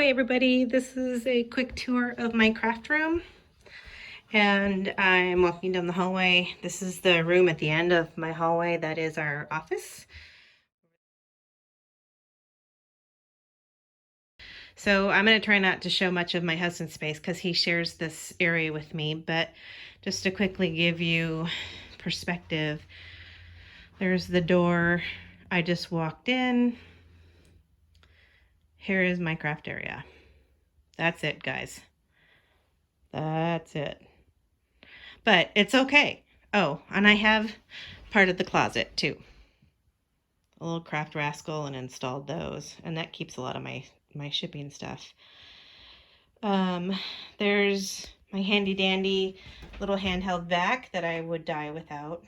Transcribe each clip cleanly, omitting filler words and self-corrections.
Ahoy everybody, this is a quick tour of my craft room and I'm walking down the hallway. This is the room at the end of my hallway that is our office. So I'm going to try not to show much of my husband's space because he shares this area with me, but just to quickly give you perspective, there's the door I just walked in. Here is my craft area. That's it, guys. That's it. But it's okay. Oh, and I have part of the closet too. A little craft rascal and installed those. And that keeps a lot of my shipping stuff. There's my handy dandy little handheld vac that I would die without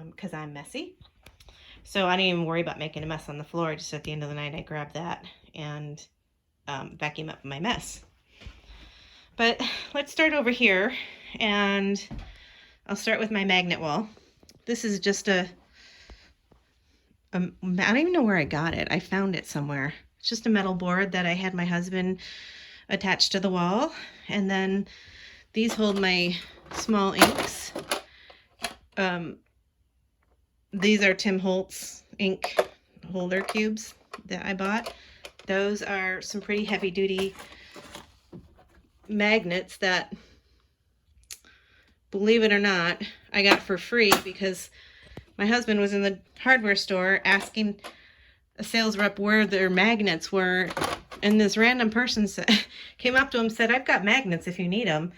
because I'm messy. So I didn't even worry about making a mess on the floor. Just at the end of the night, I grabbed that and vacuum up my mess. But let's start over here, and I'll start with my magnet wall. This is just I don't even know where I got it. I found it somewhere. It's just a metal board that I had my husband attached to the wall. And then these hold my small inks. These are Tim Holtz ink holder cubes that I bought. Those are some pretty heavy duty magnets that, believe it or not, I got for free because my husband was in the hardware store asking a sales rep where their magnets were, and this random person came up to him and said, "I've got magnets if you need them."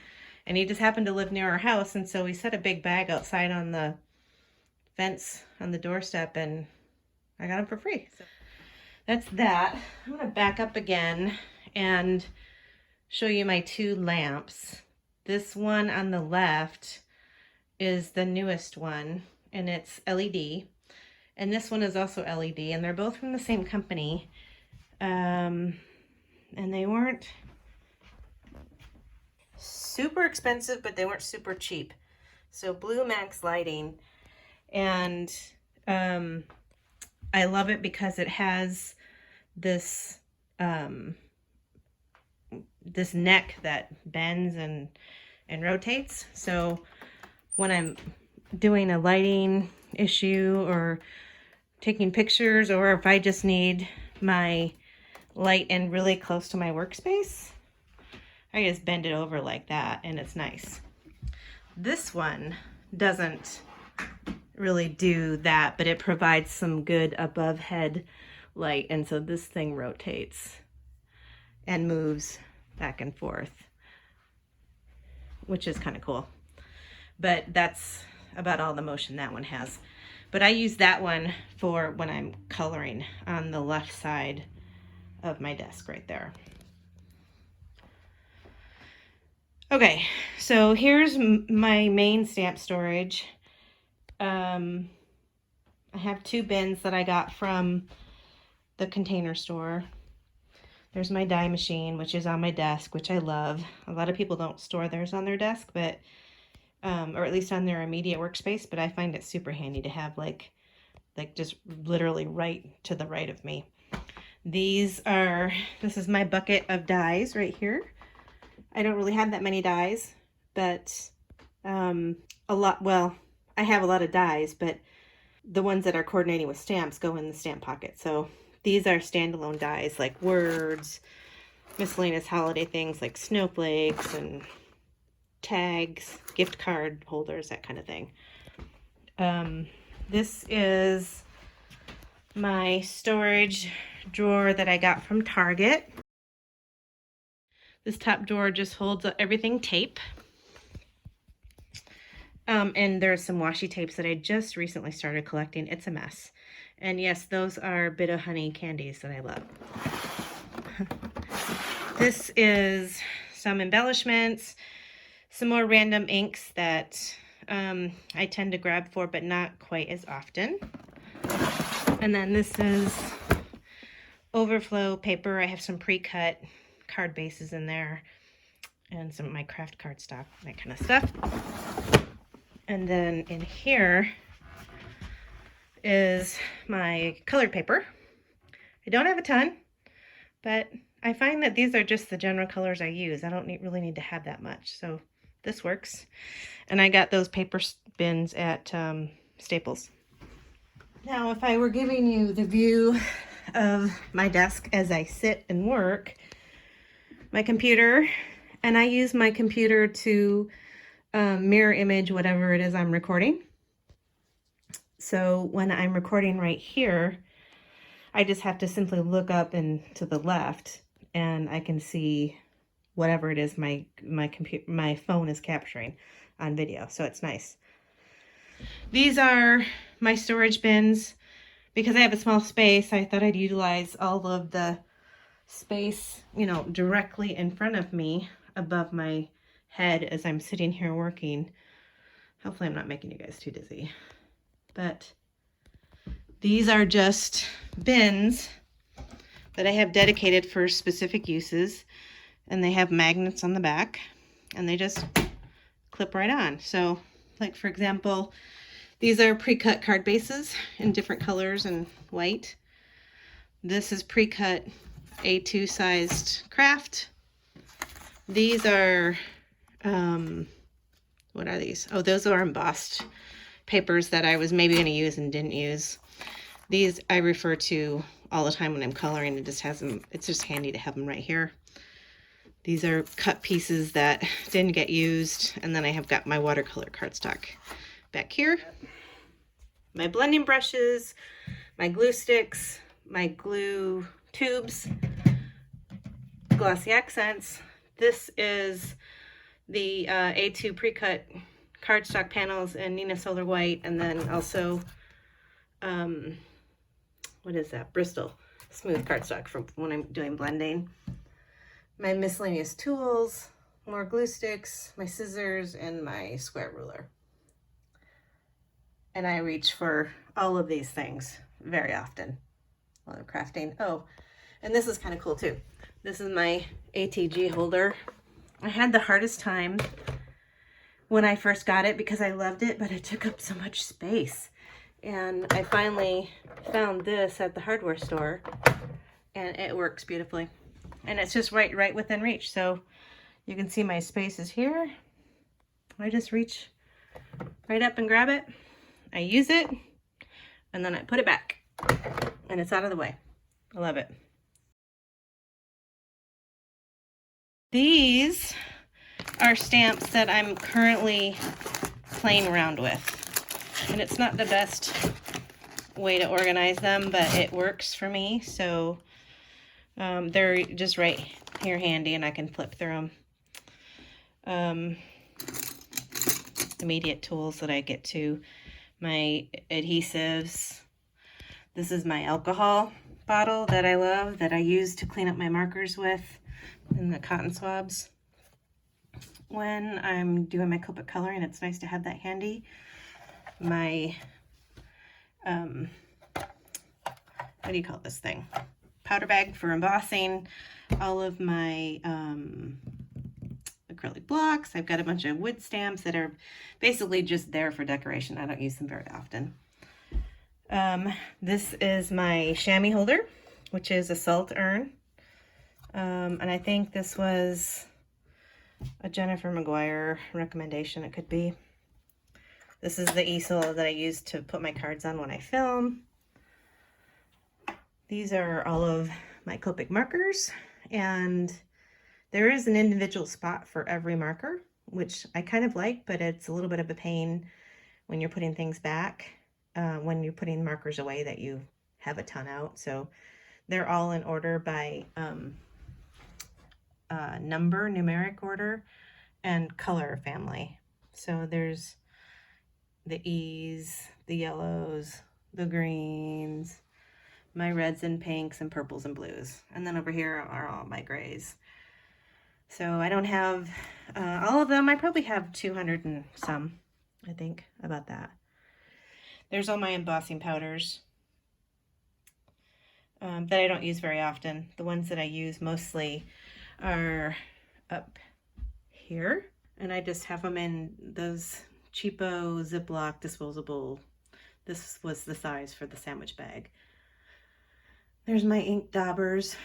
And he just happened to live near our house, and so we set a big bag outside on the fence on the doorstep, and I got them for free. So that's that. I'm going to back up again and show you my two lamps. This one on the left is the newest one, and it's LED. And this one is also LED, and they're both from the same company. And they weren't super expensive, but they weren't super cheap. So Blue Max Lighting, and I love it because it has this this neck that bends and rotates. So when I'm doing a lighting issue or taking pictures, or if I just need my light in really close to my workspace, I just bend it over like that and it's nice. This one doesn't really do that, but it provides some good above head light, and so this thing rotates and moves back and forth, which is kind of cool. But that's about all the motion that one has. But I use that one for when I'm coloring on the left side of my desk right there. Okay, so here's my main stamp storage. I have two bins that I got from the Container Store. There's my die machine, which is on my desk, which I love. A lot of people don't store theirs on their desk, but or at least on their immediate workspace, but I find it super handy to have like just literally right to the right of me. This is my bucket of dies right here. I don't really have that many dies, but I have a lot of dies, but the ones that are coordinating with stamps go in the stamp pocket. So these are standalone dies like words, miscellaneous holiday things like snowflakes and tags, gift card holders, that kind of thing. This is my storage drawer that I got from Target. This top drawer just holds everything tape. And there's some washi tapes that I just recently started collecting. It's a mess. And yes, those are Bit of Honey candies that I love. This is some embellishments, some more random inks that I tend to grab for, but not quite as often. And then this is overflow paper. I have some pre-cut card bases in there and some of my craft cardstock, that kind of stuff. And then in here is my colored paper. I don't have a ton, but I find that these are just the general colors I use. I don't really need to have that much, so this works. And I got those paper bins at Staples. Now, if I were giving you the view of my desk as I sit and work, my computer, and I use my computer to mirror image whatever it is I'm recording. So when I'm recording right here, I just have to simply look up and to the left, and I can see whatever it is my phone is capturing on video. So it's nice. These are my storage bins. Because I have a small space, I thought I'd utilize all of the space, you know, directly in front of me above my head as I'm sitting here working. Hopefully I'm not making you guys too dizzy. But these are just bins that I have dedicated for specific uses, and they have magnets on the back, and they just clip right on. So, like for example, these are pre-cut card bases in different colors and white. This is pre-cut A2 sized craft. These are, what are these? Oh, those are embossed papers that I was maybe going to use and didn't use. These I refer to all the time when I'm coloring. It just has them, it's just handy to have them right here. These are cut pieces that didn't get used, and then I have got my watercolor cardstock back here. My blending brushes, my glue sticks, my glue tubes, glossy accents. This is the A2 pre-cut cardstock panels in Nina Solar White, and then also, what is that? Bristol smooth cardstock from when I'm doing blending. My miscellaneous tools, more glue sticks, my scissors, and my square ruler. And I reach for all of these things very often while I'm crafting. Oh, and this is kind of cool too. This is my ATG holder. I had the hardest time when I first got it because I loved it, but it took up so much space. And I finally found this at the hardware store, and it works beautifully. And it's just right within reach. So you can see my space is here. I just reach right up and grab it. I use it, and then I put it back, and it's out of the way. I love it. These are stamps that I'm currently playing around with, and it's not the best way to organize them, but it works for me. So they're just right here handy, and I can flip through them. Immediate tools that I get to. My adhesives. This is my alcohol bottle that I love, that I use to clean up my markers with, and the cotton swabs. When I'm doing my Copic coloring, it's nice to have that handy. My, what do you call this thing? Powder bag for embossing. All of my acrylic blocks. I've got a bunch of wood stamps that are basically just there for decoration. I don't use them very often. This is my chamois holder, which is a salt urn. And I think this was a Jennifer McGuire recommendation. It could be. This is the easel that I use to put my cards on when I film. These are all of my Copic markers, and there is an individual spot for every marker, which I kind of like, but it's a little bit of a pain when you're putting things back, when you're putting markers away that you have a ton out. So they're all in order by numeric order, and color family. So there's the E's, the yellows, the greens, my reds and pinks and purples and blues. And then over here are all my grays. So I don't have all of them. I probably have 200 and some, I think, about that. There's all my embossing powders that I don't use very often. The ones that I use mostly are up here, and I just have them in those cheapo Ziploc disposable. This was the size for the sandwich bag. There's my ink daubers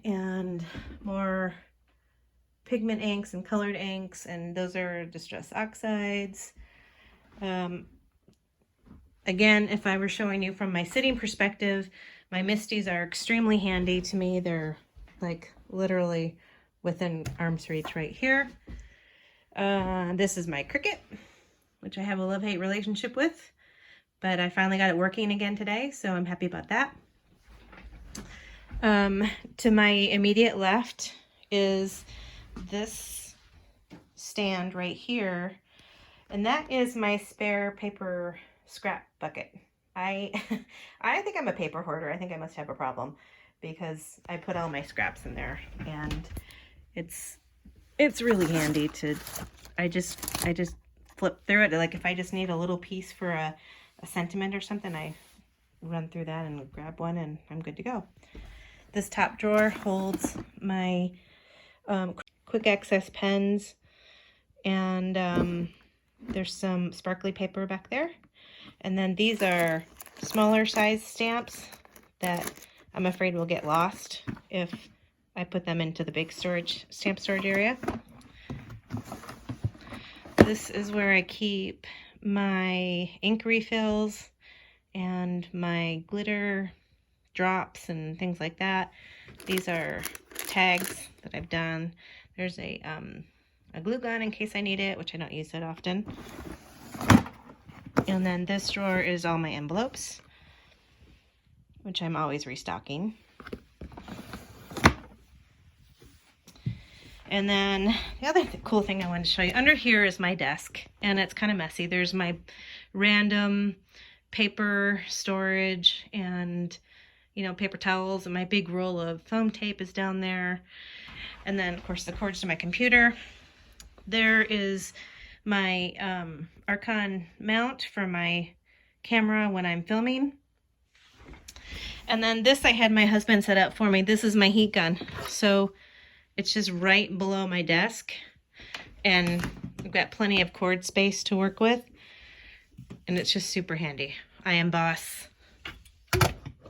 and more pigment inks and colored inks, and those are Distress Oxides. Again, if I were showing you from my sitting perspective, my Misties are extremely handy to me. They're like literally within arm's reach right here. This is my Cricut, which I have a love-hate relationship with, but I finally got it working again today, so I'm happy about that. To my immediate left is this stand right here, and that is my spare paper scrap bucket. I think I'm a paper hoarder. I think I must have a problem because I put all my scraps in there, and it's really handy to, I just flip through it. Like if I just need a little piece for a sentiment or something, I run through that and grab one and I'm good to go. This top drawer holds my quick access pens, and there's some sparkly paper back there. And then these are smaller size stamps that I'm afraid will get lost if I put them into the big stamp storage area. This is where I keep my ink refills and my glitter drops and things like that. These are tags that I've done. There's a glue gun in case I need it, which I don't use that often. And then this drawer is all my envelopes, which I'm always restocking. And then the other cool thing I wanted to show you, under here is my desk, and it's kind of messy. There's my random paper storage and, you know, paper towels, and my big roll of foam tape is down there. And then, of course, the cords to my computer. There is my Archon mount for my camera when I'm filming. And then this I had my husband set up for me. This is my heat gun. So it's just right below my desk, and I've got plenty of cord space to work with, and it's just super handy. I emboss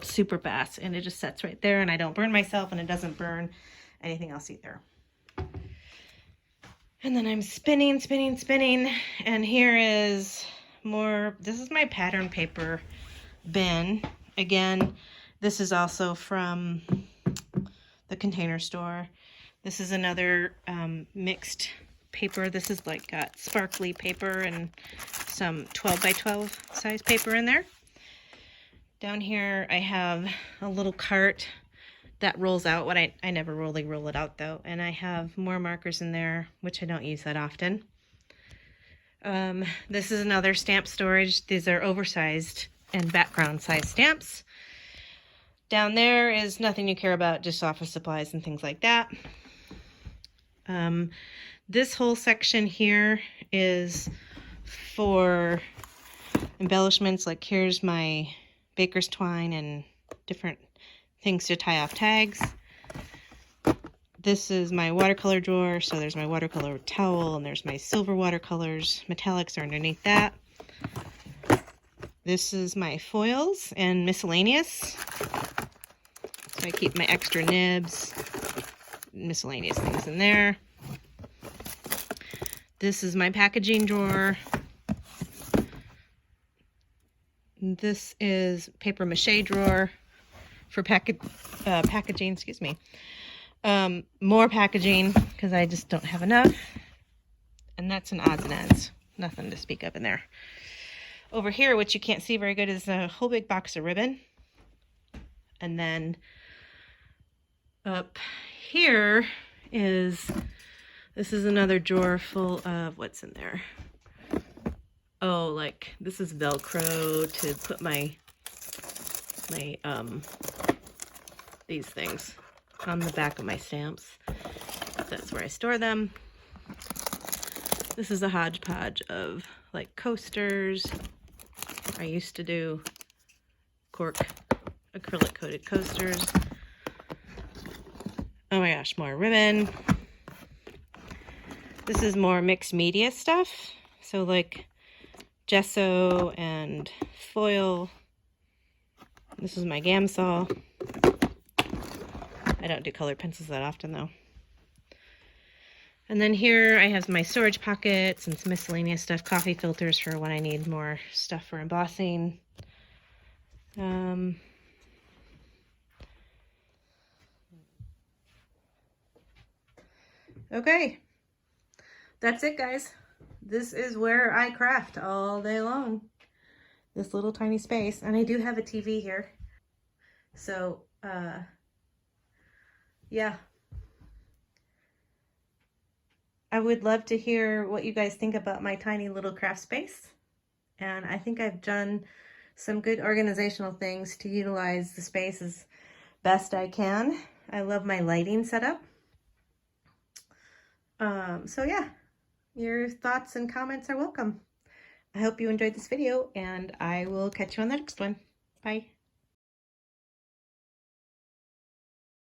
super fast, and it just sets right there, and I don't burn myself, and it doesn't burn anything else either. And then I'm spinning, and here is more. This is my pattern paper bin. Again, this is also from the Container Store. This is another mixed paper. This is like got sparkly paper and some 12 by 12 size paper in there. Down here I have a little cart that rolls out. What I never really roll it out though. And I have more markers in there, which I don't use that often. This is another stamp storage. These are oversized and background size stamps. Down there is nothing you care about, just office supplies and things like that. This whole section here is for embellishments. Like here's my baker's twine and different things to tie off tags. This is my watercolor drawer. So there's my watercolor towel, and there's my silver watercolors. Metallics are underneath that. This is my foils and miscellaneous. So I keep my extra nibs, miscellaneous things in there. This is my packaging drawer. This is paper mache drawer for packaging, excuse me. More packaging because I just don't have enough. And that's an odds and ends. Nothing to speak of in there. Over here, which you can't see very good, is a whole big box of ribbon. And then up here is, this is another drawer full of, what's in there? Oh, like this is Velcro to put my these things on the back of my stamps. That's where I store them. This is a hodgepodge of like coasters. I used to do cork acrylic coated coasters. Oh my gosh, more ribbon. This is more mixed media stuff. So like gesso and foil. This is my gam saw. I don't do colored pencils that often though. And then here I have my storage pockets and some miscellaneous stuff, coffee filters for when I need more stuff for embossing. Okay, that's it guys. This is where I craft all day long. This little tiny space. And I do have a TV here. So, yeah. I would love to hear what you guys think about my tiny little craft space. And I think I've done some good organizational things to utilize the space as best I can. I love my lighting setup. So yeah, your thoughts and comments are welcome. I hope you enjoyed this video, and I will catch you on the next one. Bye.